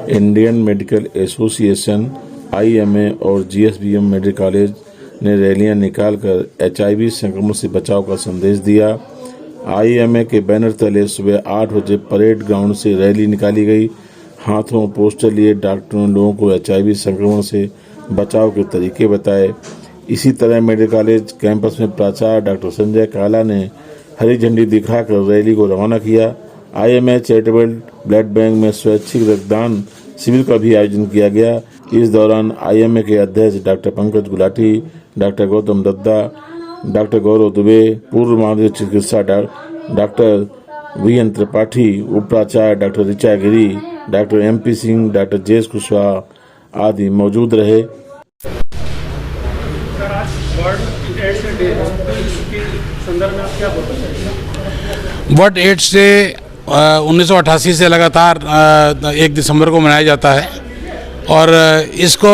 Indian medical association, IMA और GSBM medical college ने रैलियां निकालकर HIV संक्रमण से बचाव का संदेश दिया। IMA के बैनर तले सुबह 8 बजे परेड ग्राउंड से रैली निकाली गई। हाथों में पोस्टर लिए डॉक्टरों ने लोगों को HIV संक्रमण से बचाव के तरीके बताए। इसी तरह मेडिकल कॉलेज कैंपस में प्राचार्य डॉक्टर संजय काला ने हरी झंडी दिखाकर रैली को रवाना किया। IMA चैरिटेबल ब्लड बैंक में स्वैच्छिक रक्तदान शिविर का भी आयोजन किया गया। इस दौरान IMA के अध्यक्ष doctor Pankaj Gulati, doctor Gautam Datta, doctor Gaurav Dubey, पूर्व महानिदेशक चिकित्सा डॉक्टर VN त्रिपाठी, उप प्राचार्य doctor Richa Giri, doctor MP Singh, doctor जेस कुशवाहा आदि मौजूद रहे। वर्ल्ड एड्स डे 1988 से लगातार 1 दिसंबर को मनाया जाता है और इसको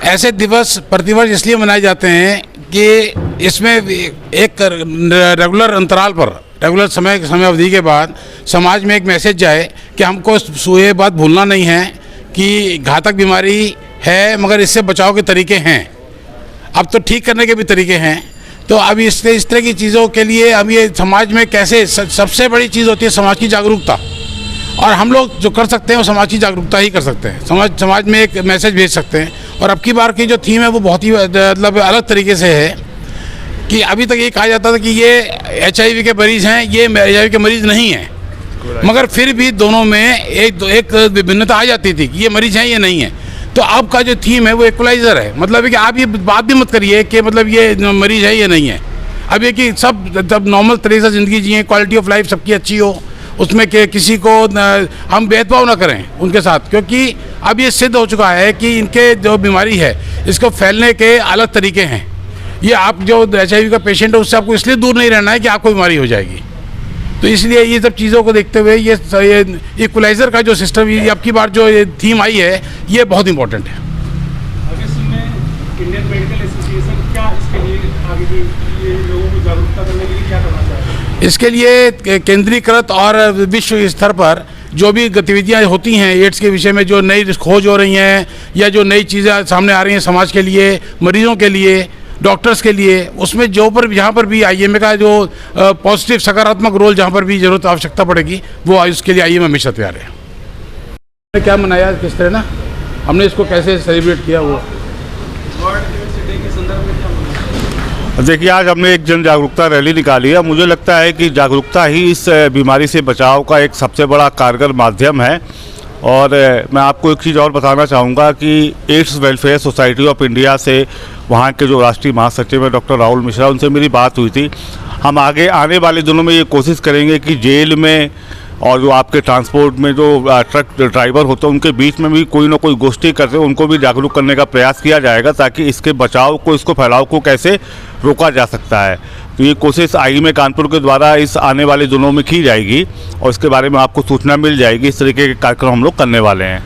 ऐसे दिवस प्रतिवर्ष इसलिए मनाए जाते हैं कि इसमें एक रेगुलर अंतराल पर, रेगुलर समय अवधि के बाद समाज में एक मैसेज जाए कि हमको ये बात भूलना नहीं है कि घातक बीमारी है मगर इससे बचाव के तरीके हैं, अब तो ठीक करने के भी तरीके हैं। तो अब इस तरह की चीज़ों के लिए अब ये समाज में कैसे, सबसे बड़ी चीज़ होती है समाज की जागरूकता, और हम लोग जो कर सकते हैं वो समाज की जागरूकता ही कर सकते हैं। समाज में एक मैसेज भेज सकते हैं। और अब की बार की जो थीम है वो बहुत ही मतलब अलग तरीके से है कि अभी तक ये कहा जाता था कि ये HIV के मरीज़ हैं, ये HIV के मरीज़ नहीं हैं, मगर फिर भी दोनों में एक विभिन्नता आ जाती थी कि ये मरीज़ हैं, ये नहीं है। तो अब का जो थीम है वो इक्वलाइज़र है, मतलब है कि आप ये बात भी मत करिए कि मतलब ये मरीज़ है, ये नहीं है। अब ये कि सब नॉर्मल तरीके से ज़िंदगी जिए, क्वालिटी ऑफ लाइफ सबकी अच्छी हो, उसमें किसी को हम भेदभाव ना करें उनके साथ, क्योंकि अब ये सिद्ध हो चुका है कि इनके जो बीमारी है इसको फैलने के अलग तरीके हैं। ये आप जो HIV का पेशेंट है उससे आपको इसलिए दूर नहीं रहना है कि आपको बीमारी हो जाएगी। तो इसलिए ये सब चीज़ों को देखते हुए ये इक्वलाइज़र का जो सिस्टम, ये अब की बार जो ये थीम आई है, ये बहुत इंपॉर्टेंट है। इंडियन मेडिकल एसोसिएशन क्या इसके लिए आगे भी लोगों को जागरूकता करने के लिए क्या करना चाहते हैं? इसके लिए केंद्रीकृत और विश्व स्तर पर जो भी गतिविधियां होती हैं एड्स के विषय में, जो नई खोज हो रही हैं या जो नई चीज़ें सामने आ रही हैं समाज के लिए, मरीजों के लिए, डॉक्टर्स के लिए, उसमें जहाँ पर भी IMA का जो पॉजिटिव सकारात्मक रोल, जहाँ पर भी ज़रूरत आवश्यकता पड़ेगी, वो उसके लिए IMA हमेशा तैयार है। क्या मनाया किस तरह ना, हमने इसको कैसे सेलिब्रेट किया वो देखिए, आज हमने एक जन जागरूकता रैली निकाली है। मुझे लगता है कि जागरूकता ही इस बीमारी से बचाव का एक सबसे बड़ा कारगर माध्यम है। और मैं आपको एक चीज़ और बताना चाहूँगा कि AIDS welfare society of India से वहाँ के जो राष्ट्रीय महासचिव हैं डॉक्टर राहुल मिश्रा, उनसे मेरी बात हुई थी। हम आगे आने वाले दिनों में ये कोशिश करेंगे कि जेल में और जो आपके ट्रांसपोर्ट में जो ट्रक ड्राइवर होते हैं उनके बीच में भी कोई ना कोई गोष्ठी करते हैं, उनको भी जागरूक करने का प्रयास किया जाएगा ताकि इसके बचाव को, इसको फैलाव को कैसे रोका जा सकता है। तो ये कोशिश IMA कानपुर के द्वारा इस आने वाले दिनों में की जाएगी और इसके बारे में आपको सूचना मिल जाएगी। इस तरीके के कार्यक्रम हम लोग करने वाले हैं।